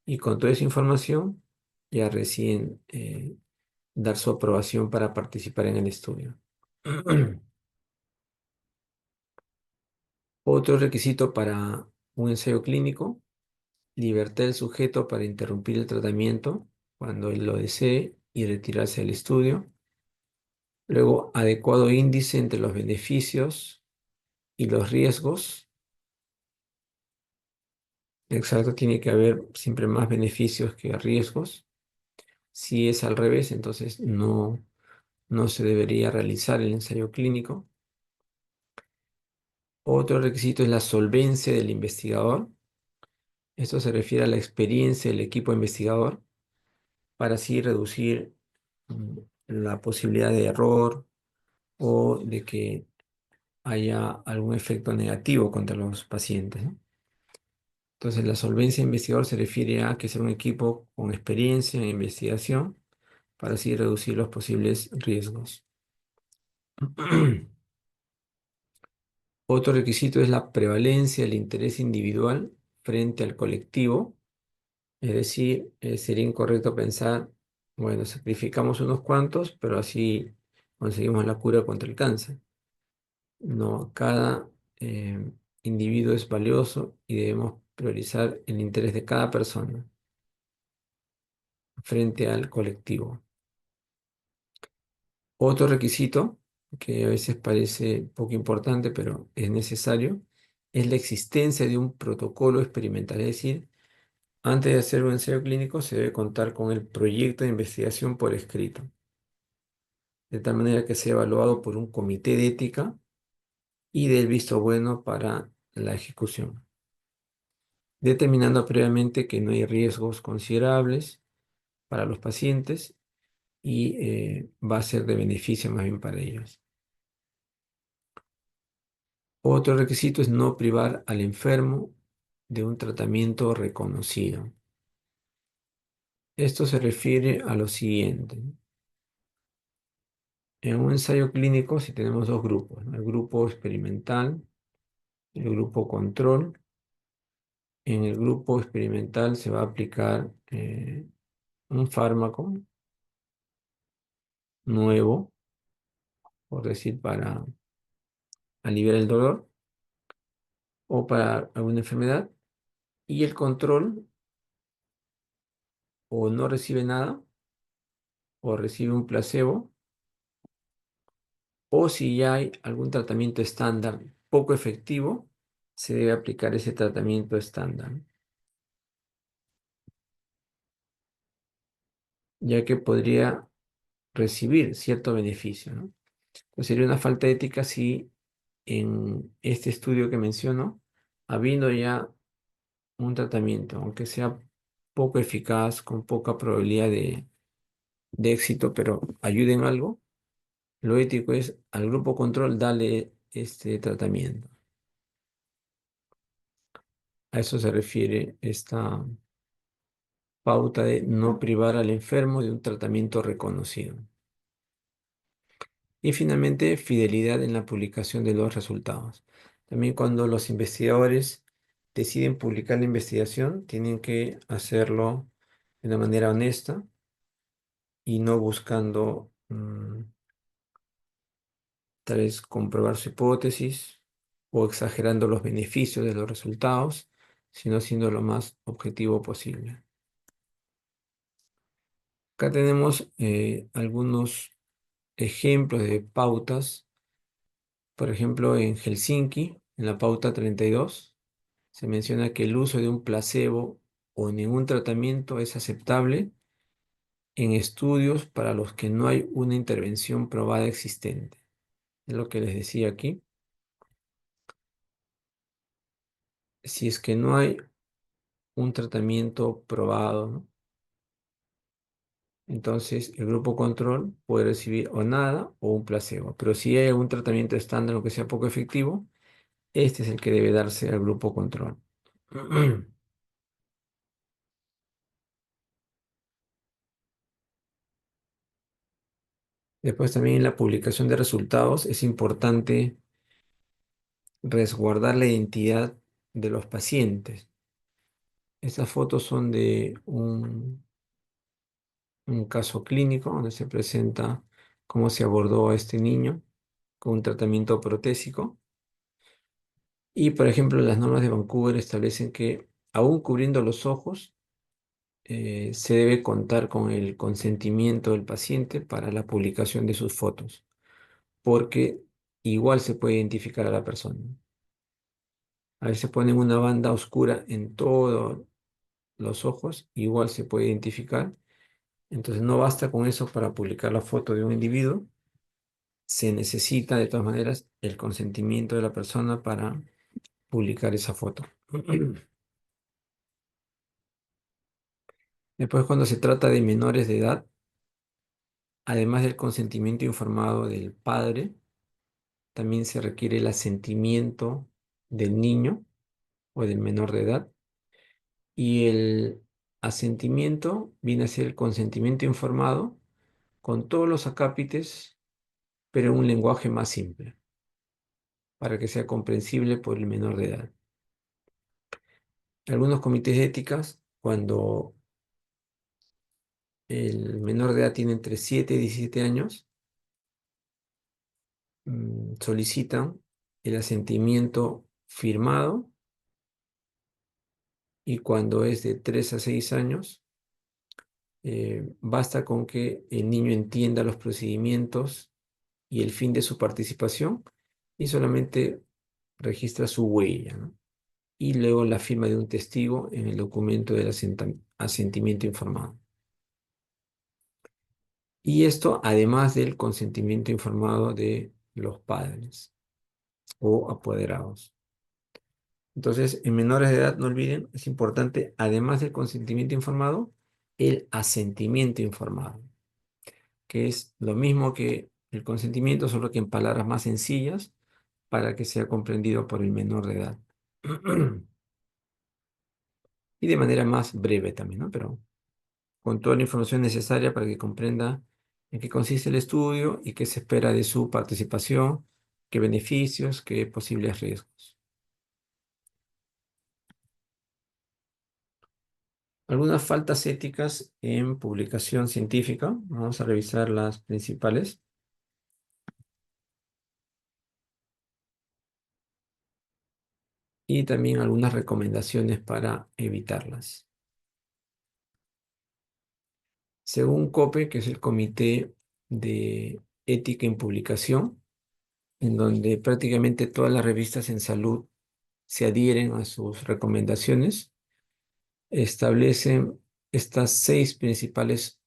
y con toda esa información ya recién dar su aprobación para participar en el estudio. Otro requisito para un ensayo clínico: libertad del sujeto para interrumpir el tratamiento cuando él lo desee y retirarse del estudio. Luego, adecuado índice entre los beneficios y los riesgos. Exacto, tiene que haber siempre más beneficios que riesgos. Si es al revés, entonces no se debería realizar el ensayo clínico. Otro requisito es la solvencia del investigador. Esto se refiere a la experiencia del equipo investigador para así reducir la posibilidad de error o de que haya algún efecto negativo contra los pacientes, ¿no? Entonces, la solvencia de investigador se refiere a que sea un equipo con experiencia en investigación para así reducir los posibles riesgos. Otro requisito es la prevalencia del interés individual frente al colectivo. Es decir, sería incorrecto pensar, bueno, sacrificamos unos cuantos, pero así conseguimos la cura contra el cáncer. No, cada individuo es valioso y debemos priorizar el interés de cada persona frente al colectivo. Otro requisito, que a veces parece poco importante, pero es necesario, es la existencia de un protocolo experimental. Es decir, antes de hacer un ensayo clínico se debe contar con el proyecto de investigación por escrito, de tal manera que sea evaluado por un comité de ética y dé el visto bueno para la ejecución, determinando previamente que no hay riesgos considerables para los pacientes y va a ser de beneficio más bien para ellos. Otro requisito es no privar al enfermo de un tratamiento reconocido. Esto se refiere a lo siguiente. En un ensayo clínico, si tenemos dos grupos, ¿no? El grupo experimental, el grupo control. En el grupo experimental se va a aplicar un fármaco nuevo, por decir, para aliviar el dolor o para alguna enfermedad, y el control o no recibe nada o recibe un placebo, o si ya hay algún tratamiento estándar poco efectivo, se debe aplicar ese tratamiento estándar, ya que podría recibir cierto beneficio, ¿no? Entonces sería una falta de ética si en este estudio que menciono, habiendo ya un tratamiento, aunque sea poco eficaz, con poca probabilidad de éxito, pero ayude en algo, lo ético es al grupo control darle este tratamiento. A eso se refiere esta pauta de no privar al enfermo de un tratamiento reconocido. Y finalmente, fidelidad en la publicación de los resultados. También cuando los investigadores deciden publicar la investigación, tienen que hacerlo de una manera honesta y no buscando tal vez comprobar su hipótesis o exagerando los beneficios de los resultados, sino siendo lo más objetivo posible. Acá tenemos algunos ejemplos de pautas. Por ejemplo, en Helsinki, en la pauta 32, se menciona que el uso de un placebo o ningún tratamiento es aceptable en estudios para los que no hay una intervención probada existente. Es lo que les decía aquí. Si es que no hay un tratamiento probado, ¿no? Entonces el grupo control puede recibir o nada o un placebo. Pero si hay un tratamiento estándar o que sea poco efectivo, este es el que debe darse al grupo control. Después también en la publicación de resultados es importante resguardar la identidad de los pacientes. Estas fotos son de un caso clínico donde se presenta cómo se abordó a este niño con un tratamiento protésico. Y, por ejemplo, las normas de Vancouver establecen que, aún cubriendo los ojos, se debe contar con el consentimiento del paciente para la publicación de sus fotos, porque igual se puede identificar a la persona. A veces ponen una banda oscura en todos los ojos, igual se puede identificar. Entonces no basta con eso para publicar la foto de un individuo. Se necesita de todas maneras el consentimiento de la persona para publicar esa foto. Después, cuando se trata de menores de edad, además del consentimiento informado del padre, también se requiere el asentimiento del niño o del menor de edad. Y el asentimiento viene a ser el consentimiento informado con todos los acápites, pero en un lenguaje más simple, para que sea comprensible por el menor de edad. Algunos comités de éticas, cuando el menor de edad tiene entre 7 y 17 años, solicitan el asentimiento firmado, y cuando es de 3 a 6 años, basta con que el niño entienda los procedimientos y el fin de su participación y solamente registra su huella, ¿no? Y luego la firma de un testigo en el documento del asentimiento informado. Y esto además del consentimiento informado de los padres o apoderados. Entonces, en menores de edad, no olviden, es importante, además del consentimiento informado, el asentimiento informado, que es lo mismo que el consentimiento, solo que en palabras más sencillas para que sea comprendido por el menor de edad. Y de manera más breve también, ¿no? Pero con toda la información necesaria para que comprenda en qué consiste el estudio y qué se espera de su participación, qué beneficios, qué posibles riesgos. Algunas faltas éticas en publicación científica. Vamos a revisar las principales y también algunas recomendaciones para evitarlas. Según COPE, que es el Comité de Ética en Publicación, en donde prácticamente todas las revistas en salud se adhieren a sus recomendaciones, establecen estas 6 principales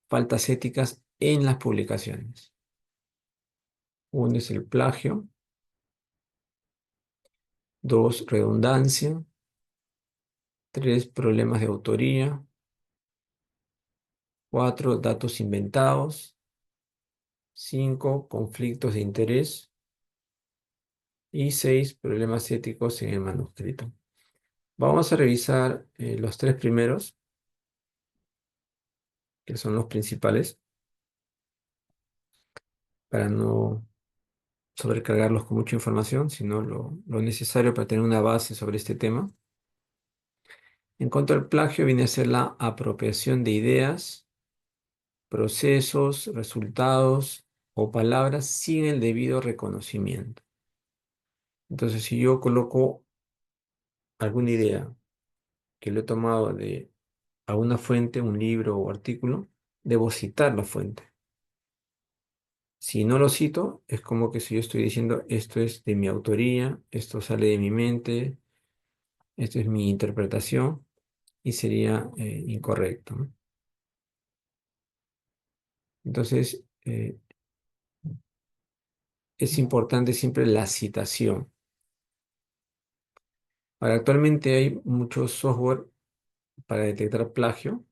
faltas éticas en las publicaciones. Uno es el plagio, 2, redundancia, 3, problemas de autoría, 4, datos inventados, 5, conflictos de interés y 6, problemas éticos en el manuscrito. Vamos a revisar los 3 primeros, que son los principales, para no sobrecargarlos con mucha información, sino lo necesario para tener una base sobre este tema. En cuanto al plagio, viene a ser la apropiación de ideas, procesos, resultados o palabras sin el debido reconocimiento. Entonces, si yo coloco alguna idea que lo he tomado de alguna fuente, un libro o artículo, debo citar la fuente. Si no lo cito, es como que si yo estoy diciendo esto es de mi autoría, esto sale de mi mente, Esta es mi interpretación y sería incorrecto, ¿no? Entonces, es importante siempre la citación. Ahora, actualmente hay muchos software para detectar plagio.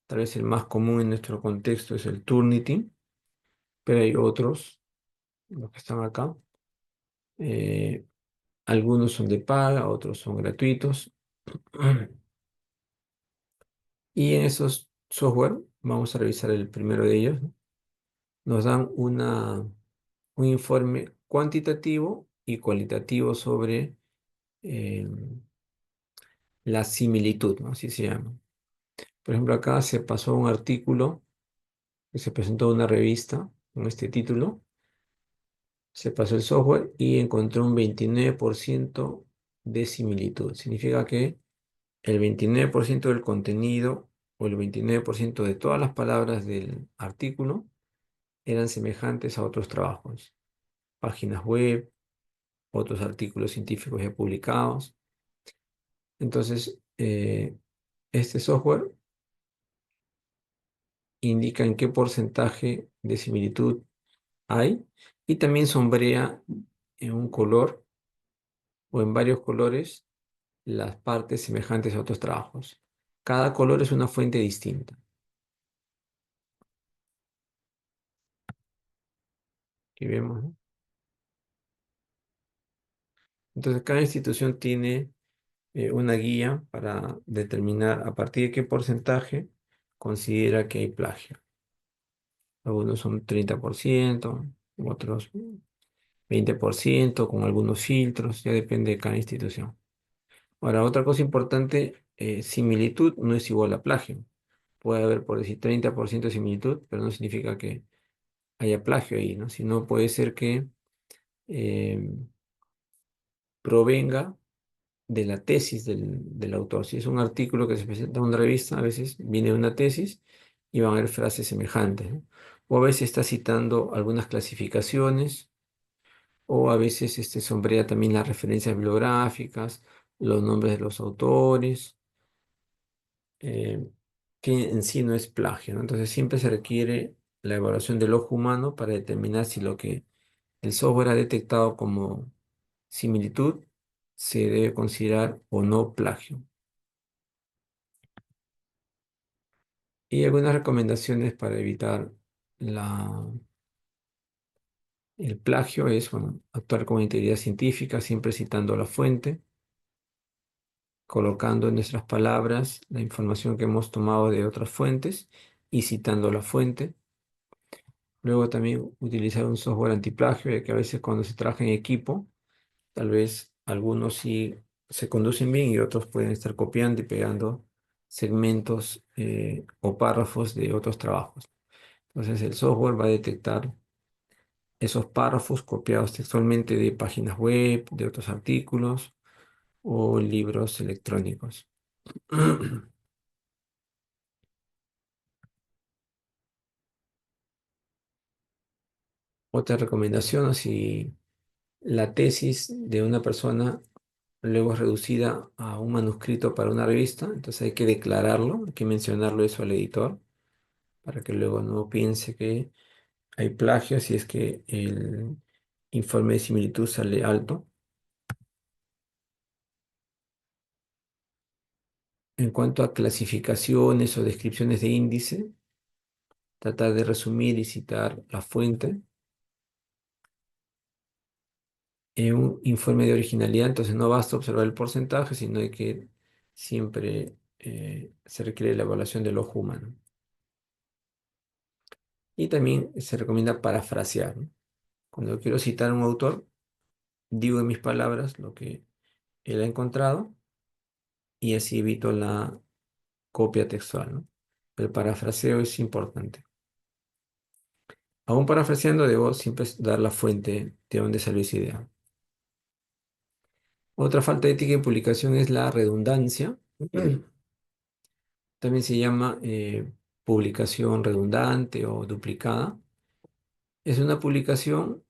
Tal vez el más común en nuestro contexto es el Turnitin, pero hay otros, los que están acá. Eh, Algunos son de paga, otros son gratuitos. Y en esos software, vamos a revisar el primero de ellos, ¿no? Nos dan un informe cuantitativo y cualitativo sobre eh, la similitud, ¿no? Así se llama. Por ejemplo, acá se pasó un artículo que se presentó en una revista con este título. Se pasó el software y encontró un 29% de similitud. Significa que el 29% del contenido o el 29% de todas las palabras del artículo eran semejantes a otros trabajos, páginas web, otros artículos científicos ya publicados. Entonces, este software indica en qué porcentaje de similitud hay y también sombrea en un color o en varios colores las partes semejantes a otros trabajos. Cada color es una fuente distinta. Aquí vemos, ¿no? Entonces, cada institución tiene una guía para determinar a partir de qué porcentaje considera que hay plagio. Algunos son 30%, otros 20%, con algunos filtros, ya depende de cada institución. Ahora, otra cosa importante, similitud no es igual a plagio. Puede haber, por decir, 30% de similitud, pero no significa que haya plagio ahí, ¿no? Sino puede ser que eh, provenga de la tesis del autor. Si es un artículo que se presenta en una revista, a veces viene de una tesis y van a haber frases semejantes, ¿no? O a veces está citando algunas clasificaciones, o a veces sombrea también las referencias bibliográficas, los nombres de los autores, eh, que en sí no es plagio, ¿no? Entonces siempre se requiere la evaluación del ojo humano para determinar si lo que el software ha detectado como similitud se debe considerar o no plagio. Y algunas recomendaciones para evitar la, el plagio es, bueno, actuar con integridad científica, siempre citando la fuente, colocando en nuestras palabras la información que hemos tomado de otras fuentes y citando la fuente. Luego también utilizar un software antiplagio, ya que a veces cuando se trabaja en equipo, tal vez algunos sí se conducen bien y otros pueden estar copiando y pegando segmentos o párrafos de otros trabajos. Entonces el software va a detectar esos párrafos copiados textualmente de páginas web, de otros artículos o libros electrónicos. Otra recomendación, si la tesis de una persona luego es reducida a un manuscrito para una revista, entonces hay que declararlo, hay que mencionarlo eso al editor para que luego no piense que hay plagio si es que el informe de similitud sale alto. En cuanto a clasificaciones o descripciones de índice, tratar de resumir y citar la fuente en un informe de originalidad. Entonces no basta observar el porcentaje, sino hay que siempre se requiere la evaluación del ojo humano. Y también se recomienda parafrasear, ¿no? Cuando quiero citar a un autor, digo en mis palabras lo que él ha encontrado y así evito la copia textual, ¿no? El parafraseo es importante. Aún parafraseando, debo siempre dar la fuente de donde salió esa idea. Otra falta de ética en publicación es la redundancia. También se llama publicación redundante o duplicada. Es una publicación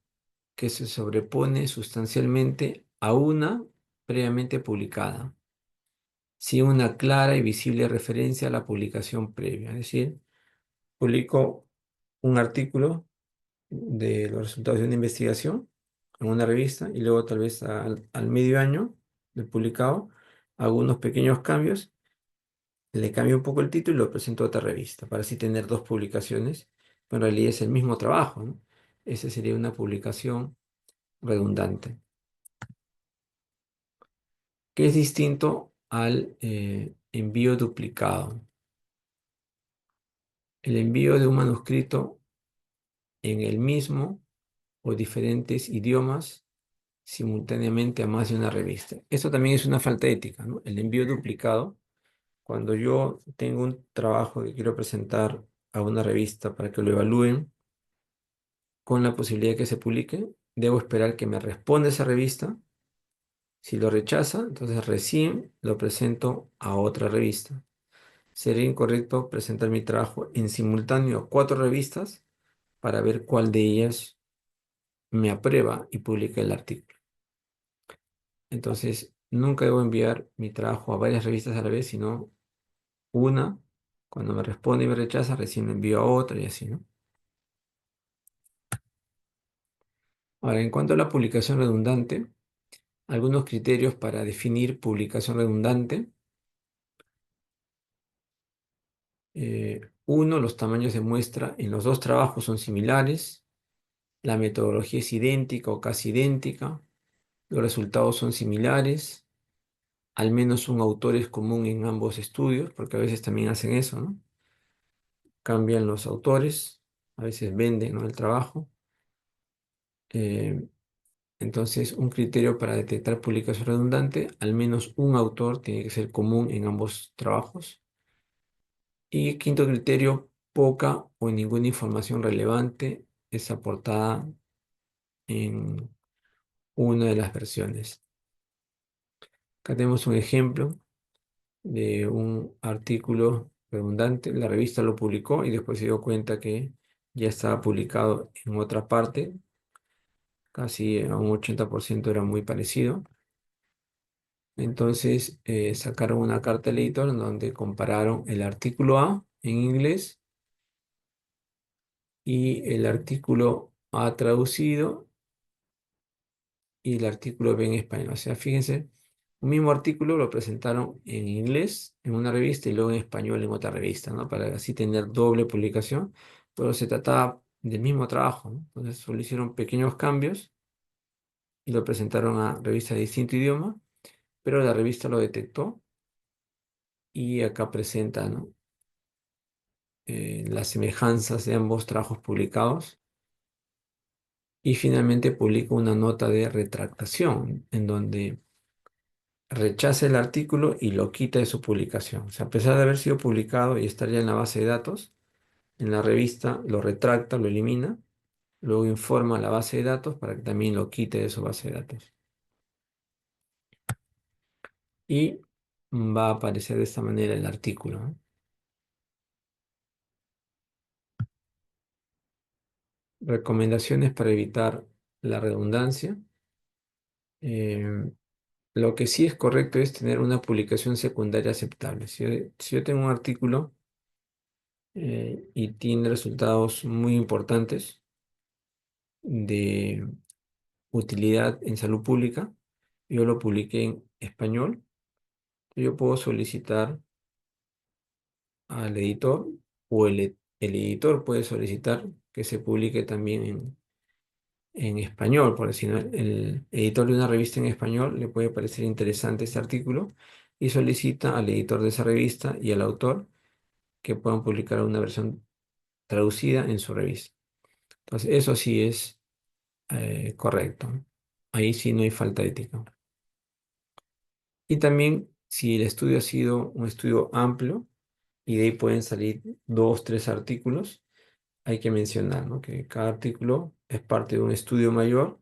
que se sobrepone sustancialmente a una previamente publicada. sin una clara y visible referencia a la publicación previa. Es decir, publico un artículo de los resultados de una investigación en una revista y luego tal vez al medio año de publicado hago unos pequeños cambios, le cambio un poco el título y lo presento a otra revista para así tener dos publicaciones, pero en realidad es el mismo trabajo, ¿no? Esa sería una publicación redundante, que es distinto al envío duplicado. El envío de un manuscrito en el mismo o diferentes idiomas simultáneamente a más de una revista. Esto también es una falta ética, ¿no? El envío duplicado, cuando yo tengo un trabajo que quiero presentar a una revista para que lo evalúen con la posibilidad de que se publique, debo esperar que me responda esa revista. Si lo rechaza, entonces recién lo presento a otra revista. Sería incorrecto presentar mi trabajo en simultáneo a cuatro revistas para ver cuál de ellas me aprueba y publica el artículo. Entonces, nunca debo enviar mi trabajo a varias revistas a la vez, sino una. Cuando me responde y me rechaza, recién lo envío a otra y así, ¿no? Ahora, en cuanto a la publicación redundante, algunos criterios para definir publicación redundante. Uno, los tamaños de muestra en los dos trabajos son similares, la metodología es idéntica o casi idéntica, los resultados son similares, al menos un autor es común en ambos estudios, porque a veces también hacen eso, ¿no? Cambian los autores, a veces venden, ¿no?, el trabajo. Eh, entonces, un criterio para detectar publicación redundante, al menos un autor tiene que ser común en ambos trabajos. Y quinto criterio, poca o ninguna información relevante es aportada en una de las versiones. Acá tenemos un ejemplo de un artículo redundante. La revista lo publicó y después se dio cuenta que ya estaba publicado en otra parte, casi a un 80% era muy parecido. Entonces sacaron una carta al editor en donde compararon el artículo A en inglés y el artículo A traducido y el artículo B en español. O sea, fíjense, un mismo artículo lo presentaron en inglés en una revista y luego en español en otra revista, ¿no? Para así tener doble publicación, pero se trataba del mismo trabajo, ¿no? Entonces solo hicieron pequeños cambios y lo presentaron a revistas de distinto idioma, pero la revista lo detectó y acá presenta, ¿no?, las semejanzas de ambos trabajos publicados. Y finalmente publica una nota de retractación en donde rechaza el artículo y lo quita de su publicación. O sea, a pesar de haber sido publicado y estar ya en la base de datos, en la revista lo retracta, lo elimina, luego informa a la base de datos para que también lo quite de su base de datos. Y va a aparecer de esta manera el artículo, ¿no? Recomendaciones para evitar la redundancia. Eh, lo que sí es correcto es tener una publicación secundaria aceptable. Si yo tengo un artículo y tiene resultados muy importantes de utilidad en salud pública, yo lo publiqué en español, yo puedo solicitar al editor o el editor puede solicitar que se publique también en español, por decir, ¿no? El editor de una revista en español le puede parecer interesante este artículo y solicita al editor de esa revista y al autor que puedan publicar una versión traducida en su revista. Entonces, eso sí es correcto. Ahí sí no hay falta de ética. Y también, si el estudio ha sido un estudio amplio y de ahí pueden salir dos, tres artículos, hay que mencionar, ¿no?, que cada artículo es parte de un estudio mayor,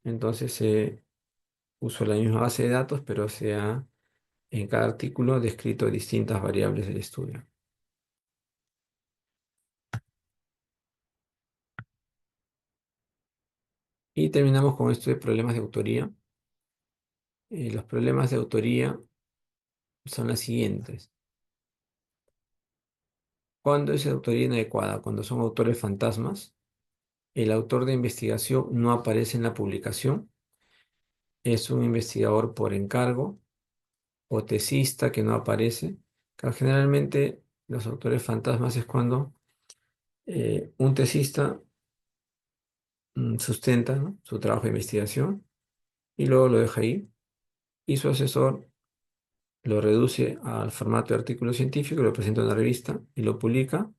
entonces se usó la misma base de datos, pero se ha en cada artículo descrito distintas variables del estudio. Y terminamos con esto de problemas de autoría. Los problemas de autoría son las siguientes. ¿Cuándo es autoría inadecuada? Cuando son autores fantasmas, el autor de investigación no aparece en la publicación, es un investigador por encargo o tesista que no aparece. Claro, generalmente los autores fantasmas es cuando un tesista sustenta, ¿no?, su trabajo de investigación y luego lo deja ahí y su asesor lo reduce al formato de artículo científico, lo presenta en una revista y lo publica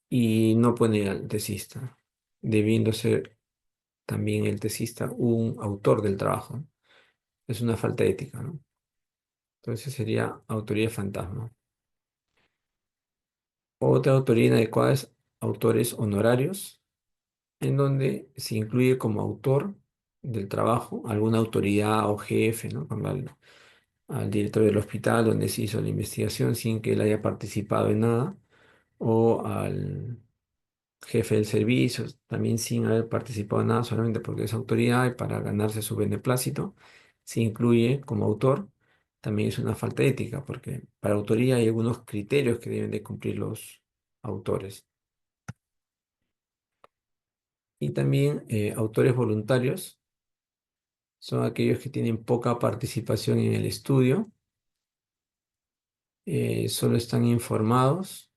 y no pone al tesista, debiendo ser también el tesista un autor del trabajo, ¿no? Es una falta ética, ¿no? Entonces sería autoría fantasma. Otra autoría inadecuada es autores honorarios, en donde se incluye como autor del trabajo alguna autoridad o jefe, ¿no? Como al director del hospital donde se hizo la investigación sin que él haya participado en nada, o al jefe del servicio también sin haber participado en nada, solamente porque es autoridad y para ganarse su beneplácito, se incluye como autor. También es una falta ética, porque para autoría hay algunos criterios que deben de cumplir los autores. Y también autores voluntarios son aquellos que tienen poca participación en el estudio, solo están informados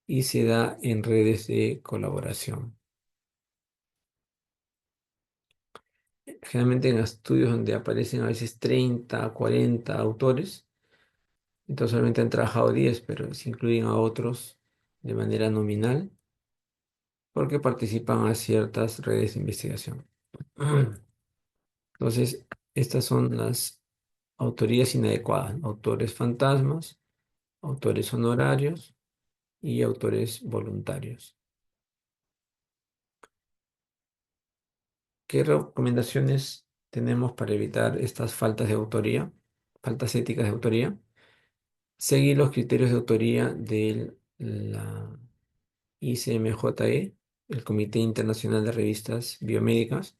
y se da en redes de colaboración. Generalmente en estudios donde aparecen a veces 30, 40 autores, entonces solamente han trabajado 10, pero se incluyen a otros de manera nominal porque participan a ciertas redes de investigación. Entonces, estas son las autorías inadecuadas: autores fantasmas, autores honorarios y autores voluntarios. ¿Qué recomendaciones tenemos para evitar estas faltas de autoría, faltas éticas de autoría? Seguir los criterios de autoría de la ICMJE, el Comité Internacional de Revistas Biomédicas,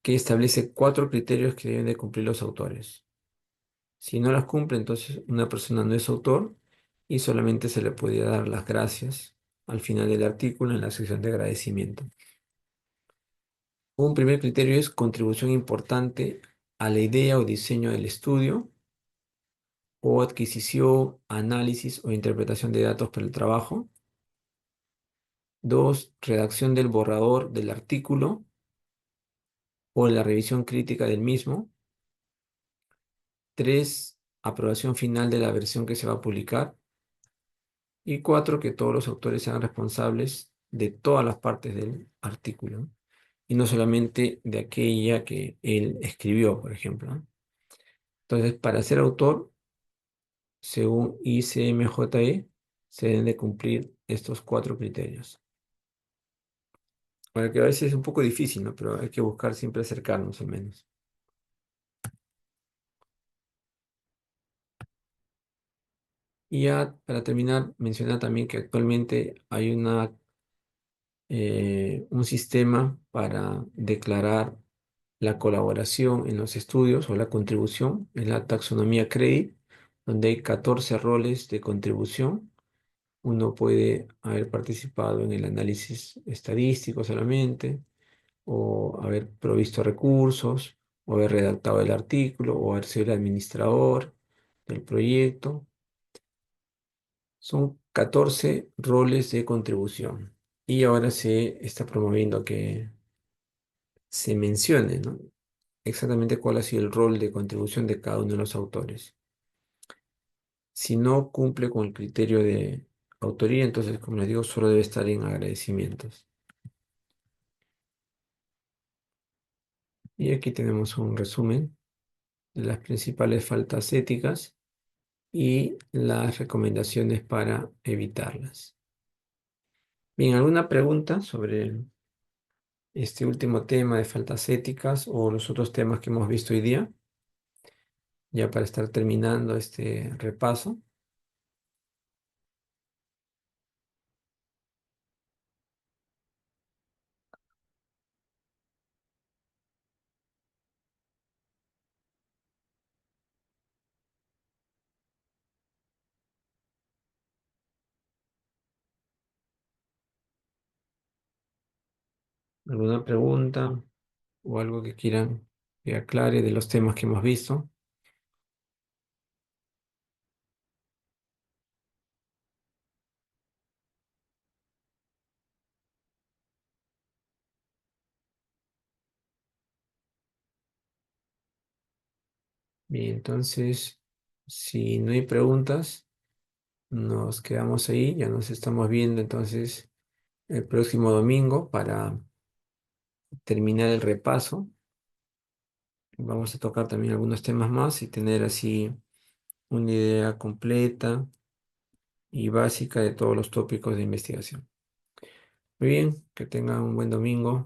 que establece 4 criterios que deben de cumplir los autores. Si no las cumple, entonces una persona no es autor y solamente se le podría dar las gracias al final del artículo en la sección de agradecimiento. Un primer criterio es contribución importante a la idea o diseño del estudio o adquisición, análisis o interpretación de datos para el trabajo. 2, redacción del borrador del artículo o la revisión crítica del mismo. 3, aprobación final de la versión que se va a publicar. Y 4, que todos los autores sean responsables de todas las partes del artículo, ¿no?, y no solamente de aquella que él escribió, por ejemplo, ¿no? Entonces, para ser autor, según ICMJE, se deben de cumplir estos 4 criterios. Bueno, que a veces es un poco difícil, ¿no? Pero hay que buscar siempre acercarnos al menos. Y ya para terminar, mencionar también que actualmente hay un sistema para declarar la colaboración en los estudios o la contribución, es la taxonomía CREDIT, donde hay 14 roles de contribución. Uno puede haber participado en el análisis estadístico solamente, o haber provisto recursos, o haber redactado el artículo, o haber sido el administrador del proyecto. Son 14 roles de contribución. Y ahora se está promoviendo que se mencione, ¿no?, exactamente cuál ha sido el rol de contribución de cada uno de los autores. Si no cumple con el criterio de autoría, entonces, como les digo, solo debe estar en agradecimientos. Y aquí tenemos un resumen de las principales faltas éticas y las recomendaciones para evitarlas. Bien, ¿alguna pregunta sobre este último tema de faltas éticas o los otros temas que hemos visto hoy día? Ya para estar terminando este repaso. ¿Alguna pregunta o algo que quieran que aclare de los temas que hemos visto? Bien, entonces, si no hay preguntas, nos quedamos ahí. Ya nos estamos viendo entonces el próximo domingo para terminar el repaso. Vamos a tocar también algunos temas más y tener así una idea completa y básica de todos los tópicos de investigación. Muy bien, que tengan un buen domingo.